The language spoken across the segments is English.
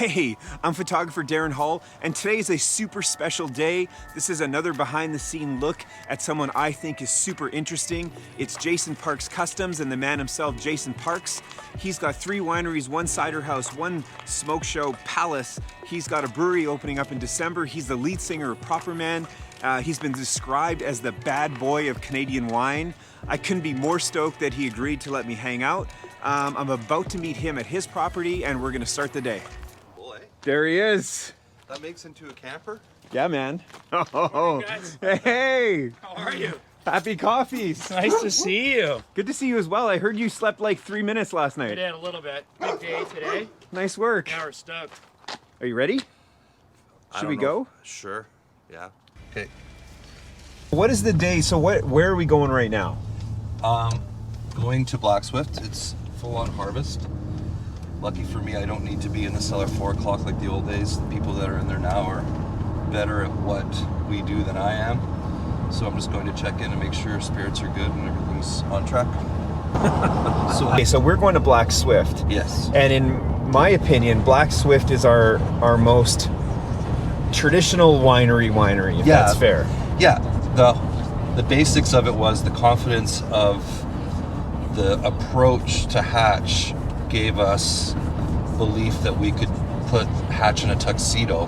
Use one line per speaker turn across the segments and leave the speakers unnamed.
Hey, I'm photographer Darren Hall, and today is a super special day. This is another behind-the-scene look at someone I think is super interesting. It's Jason Parks Customs and the man himself, Jason Parks. He's got 3 wineries, 1 cider house, 1 smoke show, Palace. He's got a brewery opening up in December. He's the lead singer of Proper Man. He's been described as the bad boy of Canadian wine. I couldn't be more stoked that he agreed to let me hang out. I'm about to meet him at his property, and we're gonna start the day. There he is.
That makes into a camper?
Yeah, man.
Oh,
hey.
How are you?
Happy coffees.
Nice to see you.
Good to see you as well. I heard you slept like 3 minutes last
I
night.
did a little bit. Big day today.
Nice work.
Now we're stoked.
Are you ready? Should we go?
Sure. Yeah. Okay.
What is the day? So where are we going right now?
Going to Black Swift. It's full on harvest. Lucky for me, I don't need to be in the cellar 4 o'clock like the old days. The people that are in there now are better at what we do than I am. So I'm just going to check in and make sure spirits are good and everything's on track.
So we're going to Black Swift.
Yes.
And in my opinion, Black Swift is our most traditional winery, if that's fair.
Yeah. The basics of it was the confidence of the approach to hatch gave us belief that we could put hatch in a tuxedo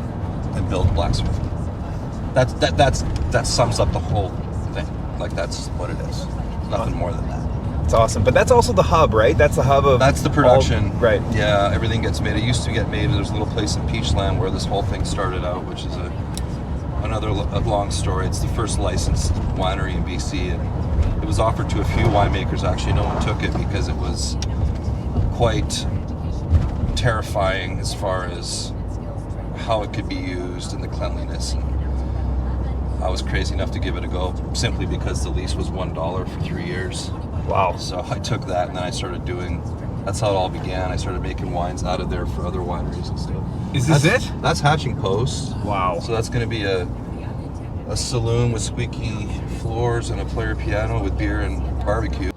and build Black Swift. That sums up the whole thing. Like, that's what it is. Nothing more than that.
It's awesome. But that's also the hub, right? That's the hub of...
That's the production.
Right.
Yeah, everything gets made. It used to get made. There's a little place in Peachland where this whole thing started out, which is another long story. It's the first licensed winery in BC, and it was offered to a few winemakers. Actually, no one took it because it was quite terrifying as far as how it could be used and the cleanliness. And I was crazy enough to give it a go simply because the lease was $1 for 3 years.
Wow.
So I took that and then I started doing, that's how it all began. I started making wines out of there for other wineries and stuff.
Is this it?
That's Hatching Post.
Wow.
So that's going to be a saloon with squeaky floors and a player piano with beer and barbecue.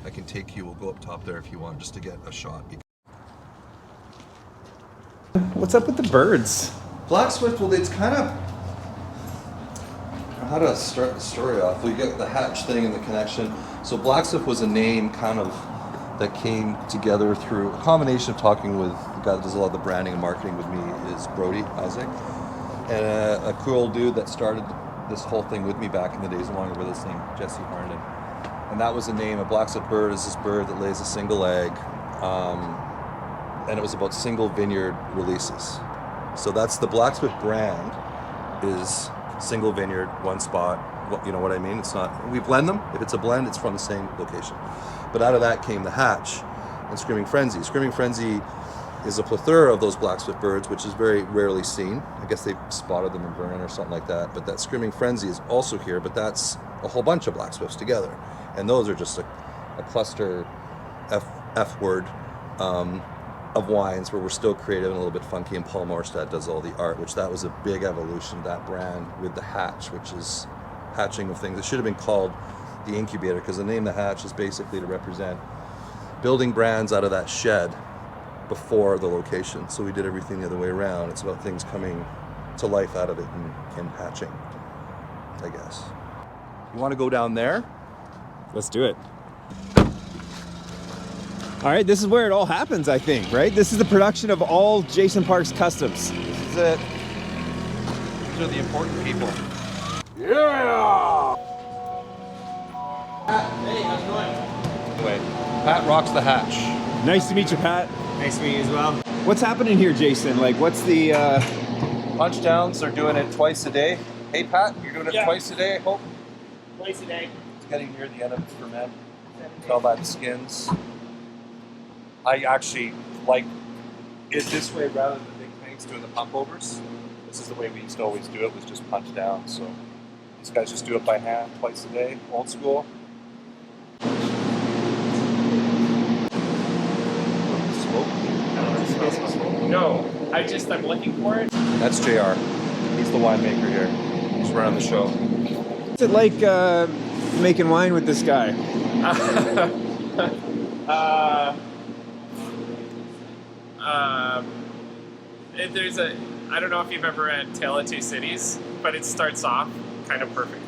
I can take you, we'll go up top there if you want, just to get a shot.
What's up with the birds?
Black Swift, well, it's kind of, how to start the story off. We get the hatch thing and the connection. So Black Swift was a name kind of that came together through a combination of talking with the guy that does a lot of the branding and marketing with me is Brody Isaac, and a cool dude that started this whole thing with me back in the days along with us named Jesse Harnden. And that was the name. A Black Swift bird is this bird that lays a single egg, and it was about single vineyard releases. So that's the Black Swift brand is single vineyard, one spot. You know what I mean? It's not, we blend them. If it's a blend, it's from the same location. But out of that came the hatch and Screaming Frenzy. Screaming Frenzy is a plethora of those Black Swift birds, which is very rarely seen. I guess they spotted them in Vernon or something like that. But that Screaming Frenzy is also here, but that's a whole bunch of Black Swifts together. And those are just a cluster F word of wines where we're still creative and a little bit funky, and Paul Morstad does all the art, which that was a big evolution, that brand with the hatch, which is hatching of things. It should have been called the incubator because the name The Hatch is basically to represent building brands out of that shed before the location. So we did everything the other way around. It's about things coming to life out of it and hatching, I guess. You want to go down there?
Let's do it. All right, this is where it all happens, I think, right? This is the production of all Jason Parks Customs.
This is it. These are the important people.
Yeah!
Hey, how's it going?
Anyway, Pat rocks the hatch.
Nice to meet you, Pat.
Nice to meet you as well.
What's happening here, Jason? Like, what's the...
Punch downs are doing it twice a day. Hey, Pat, you're doing it twice a day, I hope?
Twice a day.
It's getting near the end of its ferment. Tell by the skins. I actually like it this way rather than big tanks doing the pump overs. This is the way we used to always do it, was just punch down. So these guys just do it by hand twice a day, old school.
No, I'm looking for it.
That's JR. He's the winemaker here. He's running the show.
What's it like making wine with this guy?
There's a, I don't know if you've ever had Tale of Two Cities, but it starts off kind of perfect.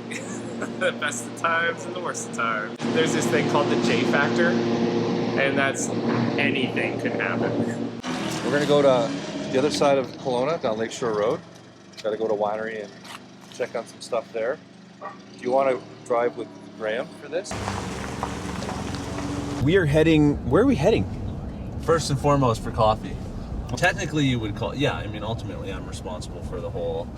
The best of times and the worst of times. There's this thing called the J factor, and that's anything can happen.
We're gonna go to the other side of Kelowna, down Lakeshore Road. Gotta go to winery and check on some stuff there. Do you want to drive with Graham for this?
We are heading, where are we heading?
First and foremost for coffee. Technically you would call, yeah, I mean ultimately I'm responsible for the whole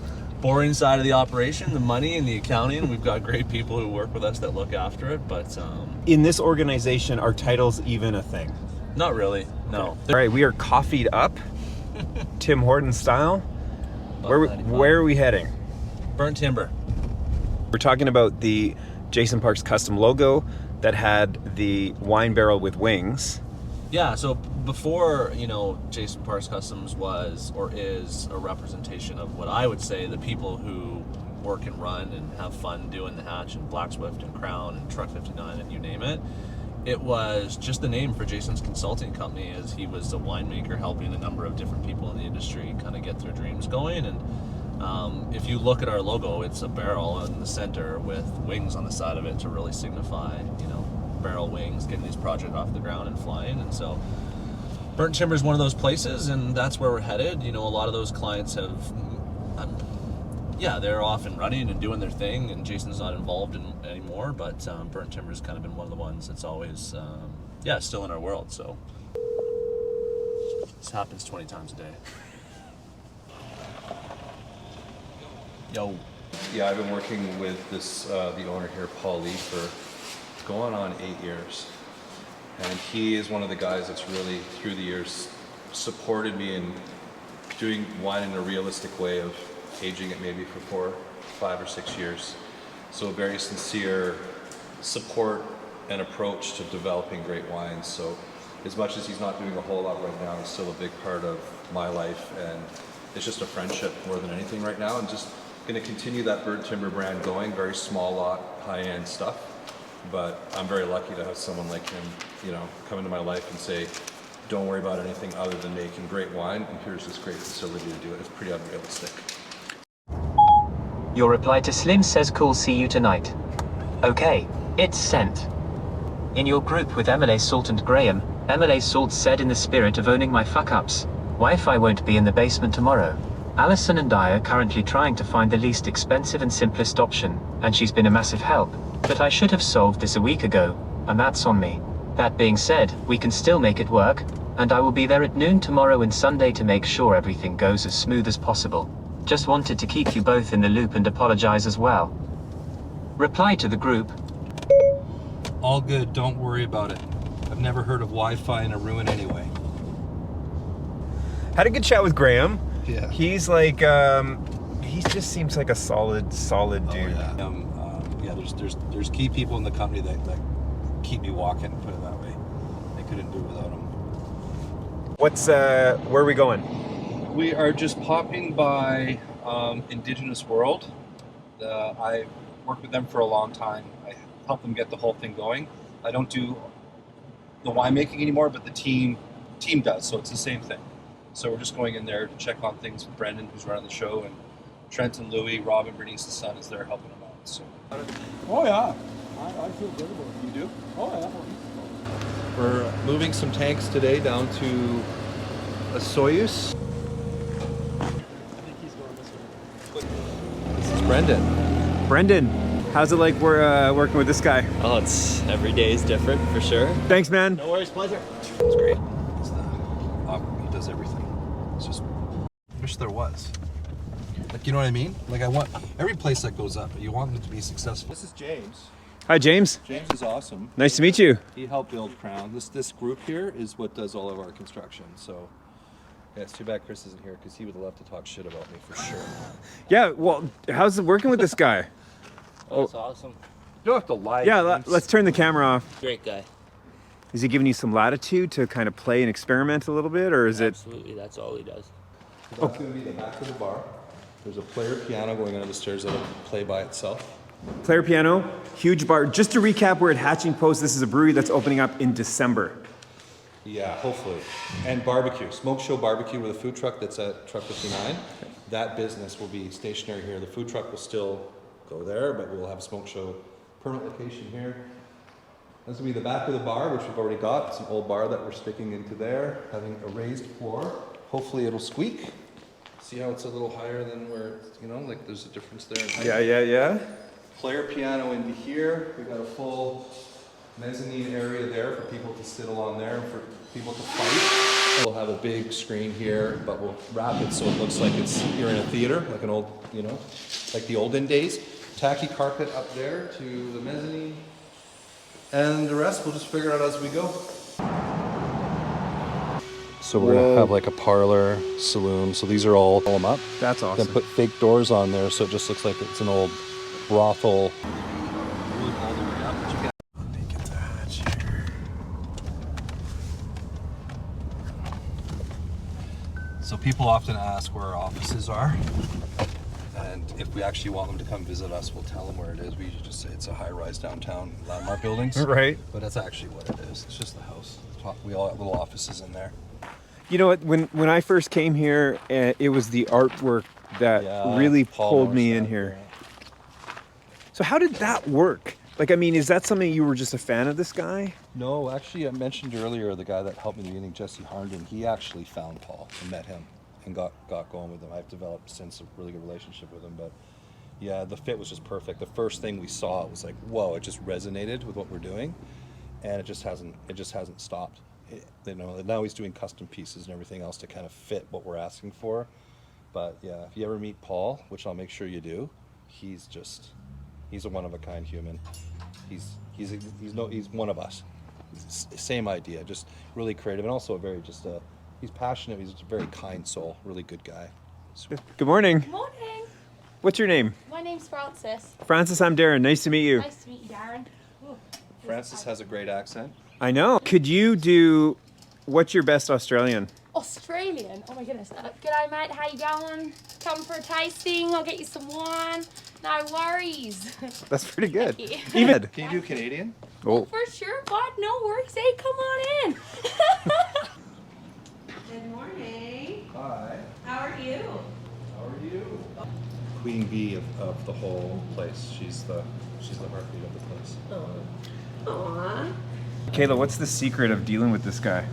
boring side of the operation, the money and the accounting. We've got great people who work with us that look after it, but
In this organization, are titles even a thing?
not really, no.
All right, we are coffeeed up, Tim Hortons style. Where are we heading?
Burnt Timber.
We're talking about the Jason Parks custom logo that had the wine barrel with wings.
Yeah, so before, you know, Jason Parks Customs was or is a representation of what I would say the people who work and run and have fun doing the hatch and Black Swift and Crown and Truck 59 and you name it. It was just the name for Jason's consulting company, as he was a winemaker helping a number of different people in the industry kind of get their dreams going. And if you look at our logo, it's a barrel in the center with wings on the side of it to really signify, you know, barrel wings, getting these projects off the ground and flying. And so Burnt Timber is one of those places, and that's where we're headed. You know, a lot of those clients have, yeah, they're off and running and doing their thing, and Jason's not involved anymore, but Burnt Timber has kind of been one of the ones that's always, yeah, still in our world. So this happens 20 times a day. Yo.
Yeah, I've been working with this the owner here, Paul Lee, for going on 8 years. And he is one of the guys that's really, through the years, supported me in doing wine in a realistic way of aging it maybe for 4, 5, or 6 years. So a very sincere support and approach to developing great wines. So as much as he's not doing a whole lot right now, he's still a big part of my life, and it's just a friendship more than anything right now, and just going to continue that Burnt Timber brand going, very small lot, high-end stuff. But I'm very lucky to have someone like him, you know, come into my life and say, don't worry about anything other than making great wine, and here's this great facility to do it. It's pretty unrealistic.
Your reply to Slim says cool, see you tonight. Okay, it's sent. In your group with Emily Salt and Graham, Emily Salt said, in the spirit of owning my fuck-ups, Wi-Fi won't be in the basement tomorrow. Alison and I are currently trying to find the least expensive and simplest option, and she's been a massive help, but I should have solved this a week ago, and that's on me. That being said, we can still make it work, and I will be there at noon tomorrow and Sunday to make sure everything goes as smooth as possible. Just wanted to keep you both in the loop and apologize as well. Reply to the group.
All good, don't worry about it. I've never heard of Wi-Fi in a ruin anyway.
Had a good chat with Graham.
Yeah.
He's like, he just seems like a solid dude.
Yeah, there's key people in the company that keep me walking, put it that way. I couldn't do it without them.
Where are we going?
We are just popping by Indigenous World. I worked with them for a long time. I helped them get the whole thing going. I don't do the winemaking anymore, but the team does, so it's the same thing. So we're just going in there to check on things with Brendan, who's running the show, and Trent and Louie, Robin, Bernice's son, is there helping them out. So.
Oh yeah, I feel good about it. You do? Oh yeah.
We're moving some tanks today down to a Soyuz.
I think he's going this way.
This is Brendan.
Brendan, how's it like working with this guy?
Oh, it's every day is different for sure.
Thanks, man.
No worries, pleasure.
It's great. He does everything. It's just, wish there was. Like, you know what I mean? Like, I want every place that goes up, you want them to be successful.
This is James.
Hi, James.
James is awesome.
Nice to meet you.
He helped build Crown. This group here is what does all of our construction. So yeah, it's too bad Chris isn't here because he would love to talk shit about me for sure.
Yeah, well, how's it working with this guy?
Oh, it's awesome.
You don't have to lie.
Yeah, let's turn the camera off.
Great guy.
Is he giving you some latitude to kind of play and experiment a little bit, or is it?
Absolutely, that's all he does.
That's going to be the back of the bar. There's a player piano going under the stairs that'll play by itself.
Player piano, huge bar. Just to recap, we're at Hatching Post. This is a brewery that's opening up in December.
Yeah, hopefully. And barbecue, smoke show barbecue with a food truck that's at Truck 59. That business will be stationary here. The food truck will still go there, but we'll have a smoke show permanent location here. This will be the back of the bar, which we've already got. It's an old bar that we're sticking into there, having a raised floor. Hopefully it'll squeak. See how it's a little higher than where, you know, like there's a difference there in height.
Yeah.
Player piano into here. We got a full mezzanine area there for people to sit along there, for people to fight. We'll have a big screen here, but we'll wrap it so it looks like you're in a theater, like an old, you know, like the olden days. Tacky carpet up there to the mezzanine. And the rest we'll just figure out as we go. So we're gonna have like a parlor, saloon. So these are all them up.
That's awesome.
Then put fake doors on there so it just looks like it's an old brothel. So people often ask where our offices are, and if we actually want them to come visit us, we'll tell them where it is. We usually just say it's a high-rise downtown landmark buildings.
Right.
But that's actually what it is. It's just the house. We all have little offices in there.
You know what? When I first came here, it was the artwork that really
Paul
pulled me
Morris,
in here. So how did that work? Like, I mean, is that something you were just a fan of this guy?
No, actually, I mentioned earlier the guy that helped me in the beginning, Jesse Harnden. He actually found Paul and met him and got going with him. I've developed since a really good relationship with him. But yeah, the fit was just perfect. The first thing we saw, it was like, whoa! It just resonated with what we're doing, and it just hasn't stopped. You know, now he's doing custom pieces and everything else to kind of fit what we're asking for. But yeah, if you ever meet Paul, which I'll make sure you do, he's a one-of-a-kind human. He's one of us. Same idea, just really creative and also he's passionate. He's a very kind soul, really good guy.
Good morning.
Good morning.
What's your name?
My name's Francis.
Francis, I'm Darren. Nice to meet you.
Nice to meet you, Darren. Ooh.
Francis has a great accent.
I know. Could you do, what's your best Australian?
Australian? Oh my goodness. G'day, mate. How you going? Come for a tasting? I'll get you some wine. No worries.
That's pretty good.
Thank you.
Even.
Can you do Canadian?
Oh.
For sure, bud. No worries. Hey, come on in.
Good morning.
Hi.
How are you?
How are you? Queen bee of the whole place. She's the heartbeat of the place.
Aw.
Kayla, what's the secret of dealing with this guy?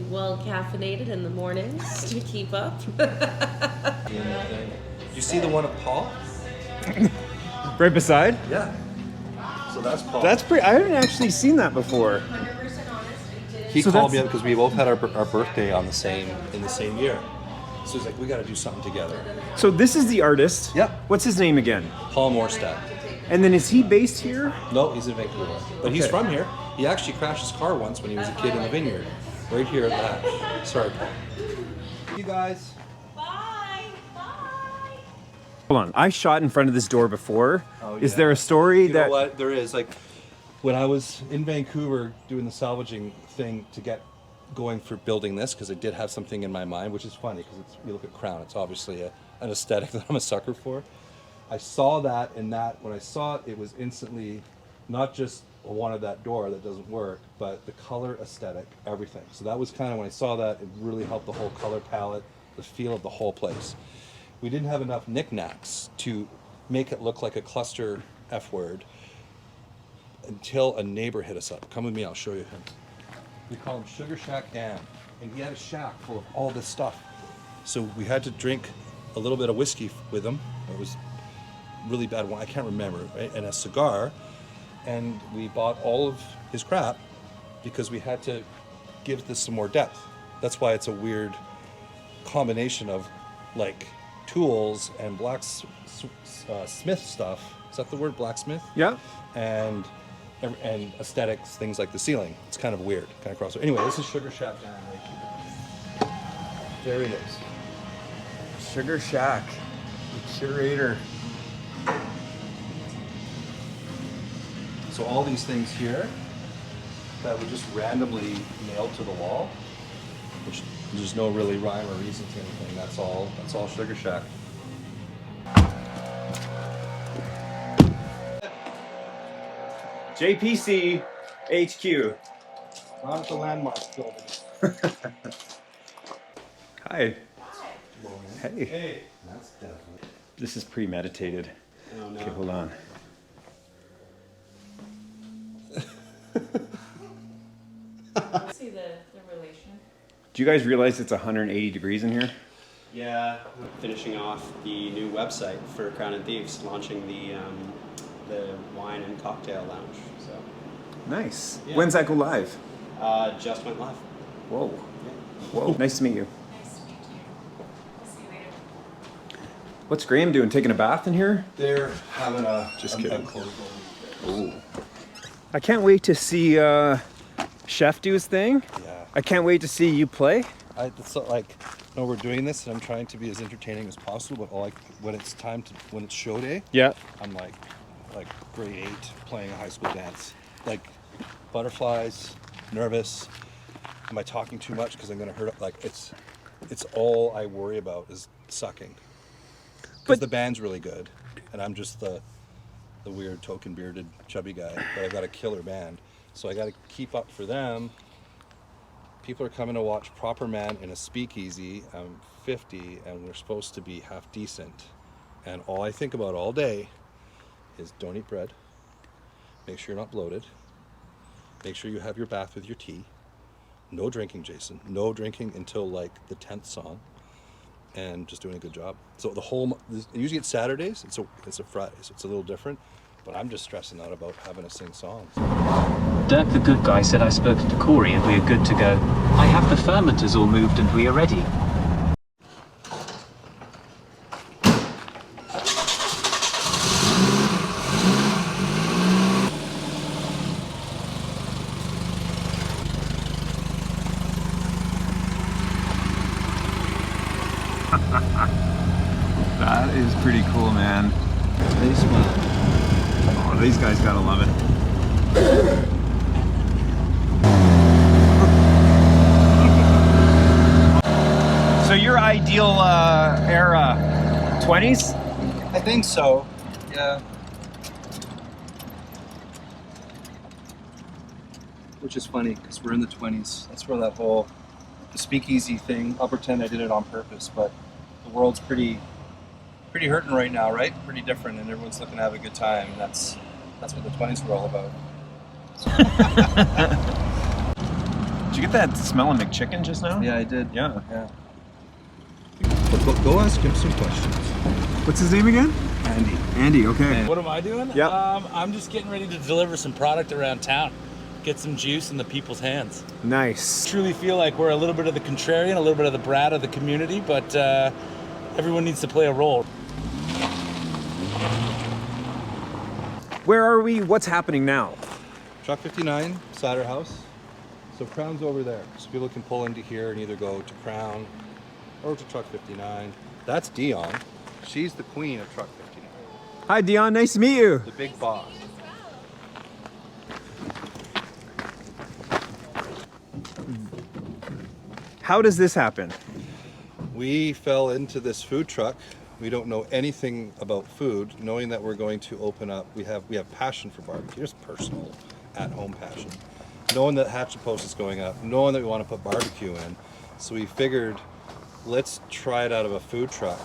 Well caffeinated in the mornings to keep up.
You see the one of Paul?
Right beside?
Yeah. So that's Paul.
That's pretty, I haven't actually seen that before.
100% honest.
He
So
called me
that's-
up because we both had our birthday in the same year. So he's like, we got to do something together.
So this is the artist.
Yep.
What's his name again?
Paul Morstad.
And then is he based here?
No, he's in Vancouver, but he's
Okay.
from here. He actually crashed his car once when he was a kid in the vineyard, right here at the hatch. Sorry, Paul. You guys.
Bye. Bye.
Hold on. I shot in front of this door before.
Oh,
Is
yeah.
there a story
You
that...
know what? There is. Like, when I was in Vancouver doing the salvaging thing to get going for building this, because I did have something in my mind, which is funny because you look at Crown, it's obviously an aesthetic that I'm a sucker for. I saw that, and that when I saw it, it was instantly not just wanted that door that doesn't work, but the color aesthetic, everything. So that was kind of when I saw that, it really helped the whole color palette, the feel of the whole place. We didn't have enough knickknacks to make it look like a cluster F word until a neighbor hit us up. Come with me, I'll show you him. We call him Sugar Shack Dan, and he had a shack full of all this stuff. So we had to drink a little bit of whiskey with him. It was really bad wine, I can't remember, right? And a cigar, and we bought all of his crap because we had to give this some more depth. That's why it's a weird combination of like tools and smith stuff. Is that the word, blacksmith?
Yeah.
And aesthetics, things like the ceiling. It's kind of weird, kind of crossover. Anyway, this is Sugar Shack down right here. There it is.
Sugar Shack, the curator.
So all these things here that were just randomly nailed to the wall, which there's no really rhyme or reason to anything. That's all Sugar Shack.
JPC. HQ.
Not at the landmark building.
Hi. Hey.
Hey. That's definitely.
This is premeditated.
Oh no.
Okay, hold on.
See the relation.
Do you guys realize it's 180 degrees in here?
Yeah, I'm finishing off the new website for Crown and Thieves, launching the wine and cocktail lounge. So
Nice.
Yeah.
When's that go live?
just went live.
Whoa.
Yeah.
Whoa. Nice to meet you.
Nice to meet you. We'll see you later.
What's Graham doing? Taking a bath in here?
They're having a
Just
a
kidding.
closed
Ooh. I can't wait to see Chef do his thing.
Yeah.
I can't wait to see you play.
It's like, no, we're doing this, and I'm trying to be as entertaining as possible. But when it's show day,
Yeah.
I'm like grade 8 playing a high school dance, like butterflies, nervous. Am I talking too much because I'm gonna hurt? Like it's all I worry about is sucking. Because
But-
the band's really good, and I'm just the weird token bearded chubby guy. But I've got a killer band, so I got to keep up for them. People are coming to watch Proper Man in a speakeasy. I'm 50 and we're supposed to be half decent. And all I think about all day is don't eat bread. Make sure you're not bloated. Make sure you have your bath with your tea. No drinking, Jason. No drinking until like the 10th song. And just doing a good job. So usually it's Saturdays. It's a Friday, so it's a little different. But I'm just stressing out about having to sing songs.
Dirk the good guy said I spoke to Corey and we are good to go. I have the fermenters all moved and we are ready.
That is pretty cool, man.
They smile.
Oh, these guys gotta love it. So your ideal era, 20s?
I think so. Yeah. Which is funny because we're in the 20s. That's where that whole speakeasy thing, Upper 10, I did it on purpose, but the world's pretty hurting right now, right? Pretty different, and everyone's looking to have a good time. And that's what the 20s were all about.
Did you get that smell of McChicken just now?
Yeah, I did.
Yeah.
Yeah.
But go ask him some questions.
What's his name again?
Andy.
Andy, okay.
What am I doing?
Yeah.
I'm just getting ready to deliver some product around town. Get some juice in the people's hands.
Nice.
Truly feel like we're a little bit of the contrarian, a little bit of the brat of the community, but everyone needs to play a role.
Where are we? What's happening now?
Truck 59, cider house. So Crown's over there. So people can pull into here and either go to Crown or to Truck 59. That's Dion. She's the queen of Truck 59.
Hi, Dion. Nice to meet you.
The big boss.
How does this happen?
We fell into this food truck. We don't know anything about food. Knowing that we're going to open up, we have passion for barbecue. Just personal, at-home passion. Knowing that Hatchet Post is going up, knowing that we want to put barbecue in, so we figured, let's try it out of a food truck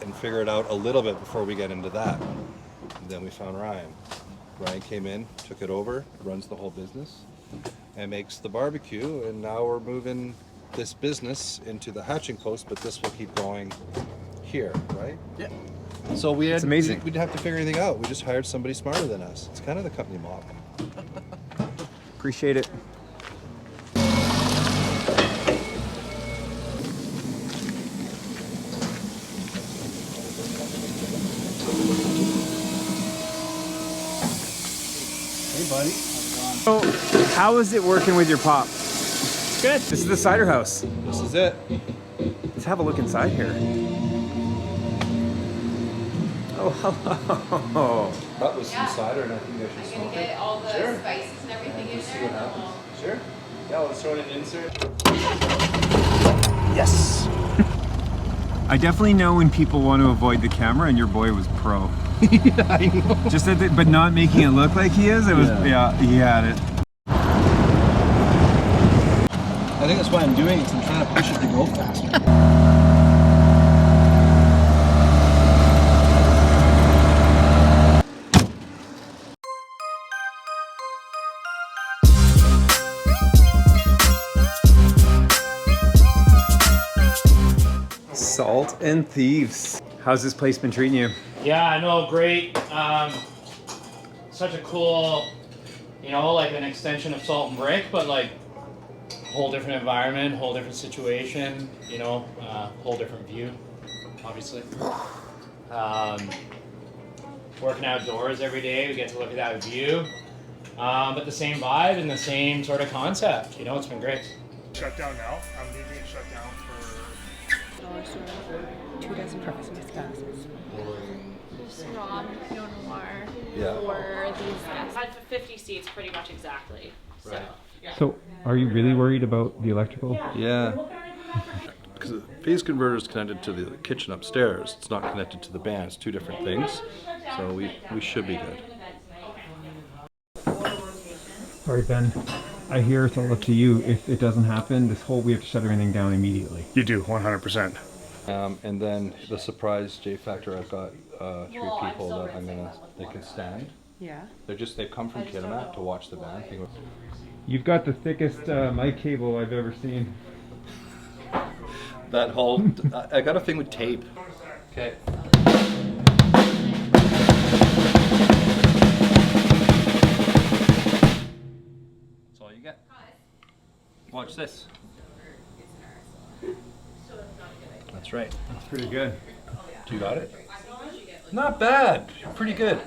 and figure it out a little bit before we get into that. And then we found Ryan. Ryan came in, took it over, runs the whole business, and makes the barbecue. And now we're moving this business into the Hatching Post, but this will keep going here, right?
Yeah.
So we had,
It's amazing.
we didn't have to figure anything out. We just hired somebody smarter than us. It's kind of the company model.
Appreciate it.
Hey, buddy.
So, how is it working with your pop? Good. This is the cider house.
This is it.
Let's have a look inside here. Oh, hello.
That was some cider, and I think I should smoke it.
all the
Sure.
spices and everything
Just see what happens. Sure.
Yeah, let's throw in an insert.
Yes. I definitely know when people want to avoid the camera, and your boy was pro.
Yeah, I know.
Just but not making it look like he is. It was, yeah he had it.
I think that's why I'm doing it. I'm trying to push it to go faster.
Salt and Thieves. How's this place been treating you?
Yeah, no, great. Such a cool, you know, like an extension of Salt and Brick, but like whole different environment, whole different situation, you know, whole different view, obviously. Working outdoors every day, we get to look at that view, but the same vibe and the same sort of concept, you know, it's been great.
Shut down now. I'm being shut down for
dollar store, 2 dozen Christmas glasses.
Rom, Pinot Noir
Yeah.
for these guests. I had 50 seats pretty much exactly. So.
Right.
So, are you really worried about the electrical?
Yeah. Because the phase converter is connected to the kitchen upstairs. It's not connected to the band. It's two different things. So we should be good.
All right, Ben. I hear it's all up to you. If it doesn't happen, we have to shut everything down immediately.
You do, 100%.
And then the surprise J Factor, I've got 3 people that they can stand.
Yeah.
They've come from Kitimat to watch the band.
You've got the thickest mic cable I've ever seen.
That whole, I got a thing with tape. Okay. That's all you get. Watch this. That's right.
That's pretty good.
You got it? Not bad. Pretty good.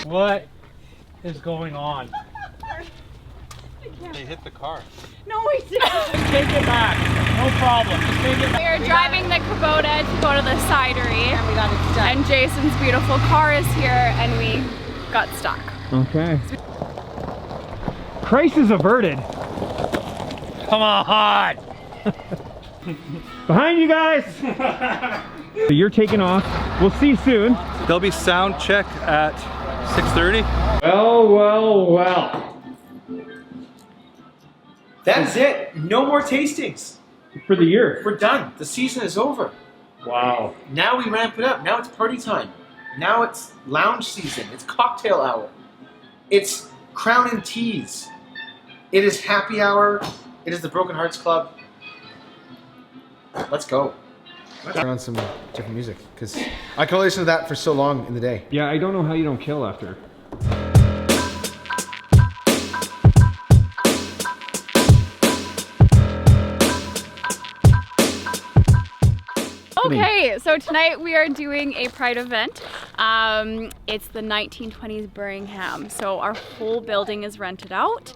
What is going on?
They hit the car.
No, we didn't.
Take it back. No problem. Just take it back.
We are driving the Kubota to go to the cidery. And we got it stuck. And Jason's beautiful car is here and we got stuck.
Okay. Crisis averted.
Come on.
Behind you guys. So you're taking off. We'll see you soon.
There'll be sound check at 6:30.
Well.
That's it. No more tastings.
For the year.
We're done. The season is over.
Wow.
Now we ramp it up. Now it's party time. Now it's lounge season. It's cocktail hour. It's Crown and Teas. It is happy hour. It is the Broken Hearts Club. Let's go.
Turn on some different music because I can only listen to that for so long in the day.
Yeah, I don't know how you don't kill after.
Okay, so tonight we are doing a Pride event. It's the 1920s Birmingham, so our whole building is rented out.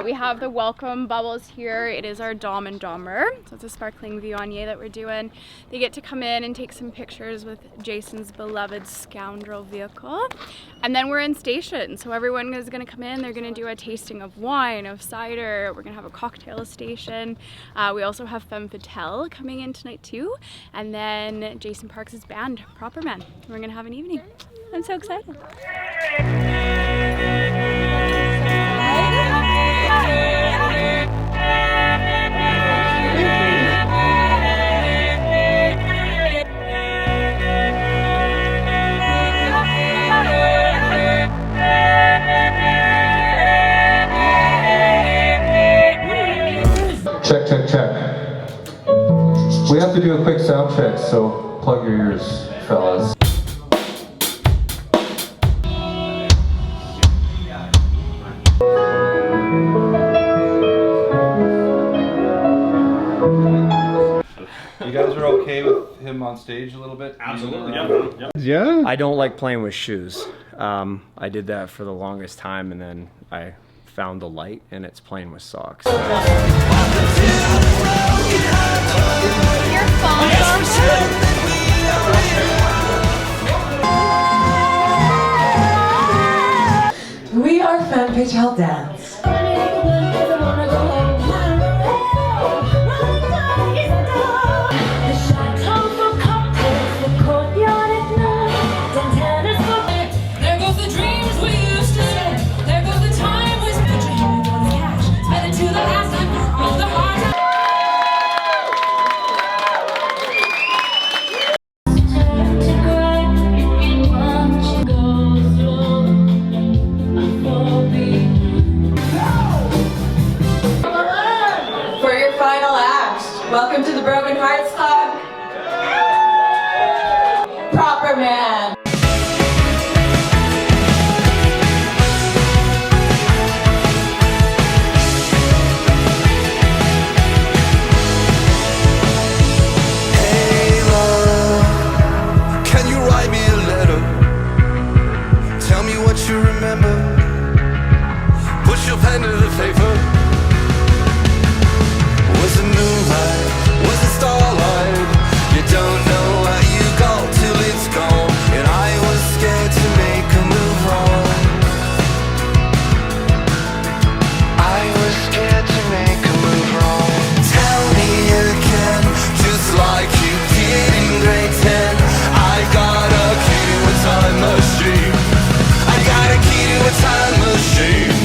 We have the welcome bubbles here. It is our Dom and Dommer, so it's a sparkling Viognier that we're doing. They get to come in and take some pictures with Jason's beloved Scoundrel vehicle. And then we're in station, so everyone is gonna come in, they're gonna do a tasting of wine, of cider, we're gonna have a cocktail station. We also have Femme Fatale coming in tonight too, and then Jason Parks' band, Proper Man. We're gonna have an evening. I'm so excited.
Check, check, check. We have to do a quick sound check, so plug your ears, fellas. You guys are okay with him on stage a little bit?
Absolutely,
yeah.
Yeah?
I don't like playing with shoes. I did that for the longest time, and then I found the light, and it's playing with socks.
Your phone.
our fan page, I'll dance.
There goes the dreams we used to say. There goes the time we spent. Your hand on the cash. Spend it to the last time for all the hard times.
For your final act, welcome to the Broken Hearts Club. Proper Man.
Hey love, can you write me a letter? Tell me what you remember. Put your pen to the paper. Was it moonlight? Was it starlight? You don't know what you got till it's gone. And I was scared to make a move wrong. I was scared to make a move wrong. Tell me again, just like you did in grade 10. I got a key to a time machine. I got a key to a time machine.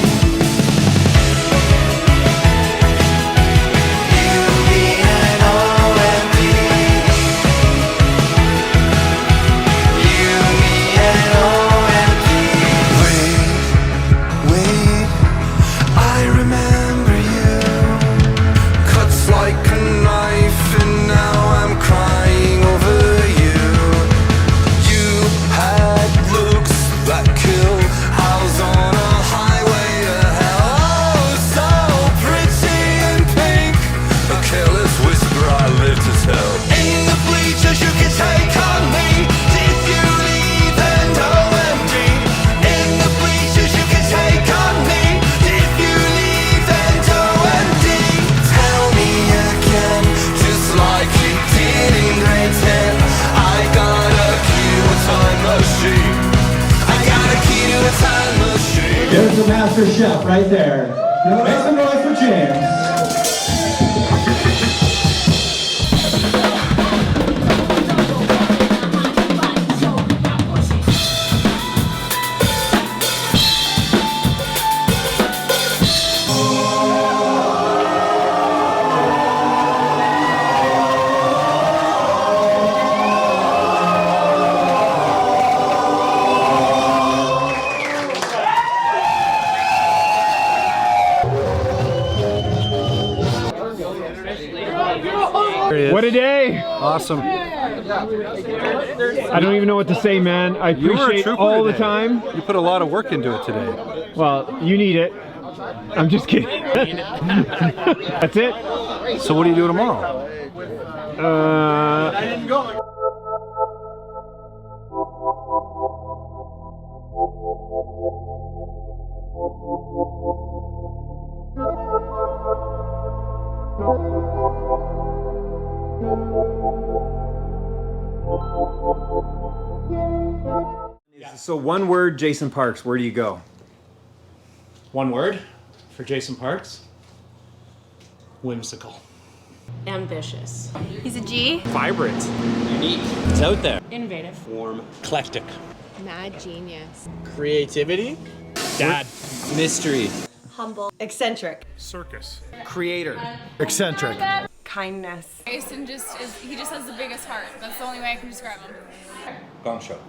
There's the master chef right there. Make some noise for James.
What a day!
Awesome.
I don't even know what to say, man. I
You were a
appreciate
trooper
all the
today.
time.
You put a lot of work into it today.
Well, you need it. I'm just kidding. That's it.
So what do you do tomorrow?
I didn't go. So one word, Jason Parks, where do you go?
One word for Jason Parks? Whimsical.
Ambitious.
He's a G.
Vibrant.
Unique. It's out there.
Innovative.
Warm. Eclectic.
Mad genius.
Creativity. Dad. Mystery.
Humble. Eccentric.
Circus.
Creator.
Eccentric.
Kindness.
Jason just is, he just has the biggest heart. That's the only way I can describe him.
Gong show.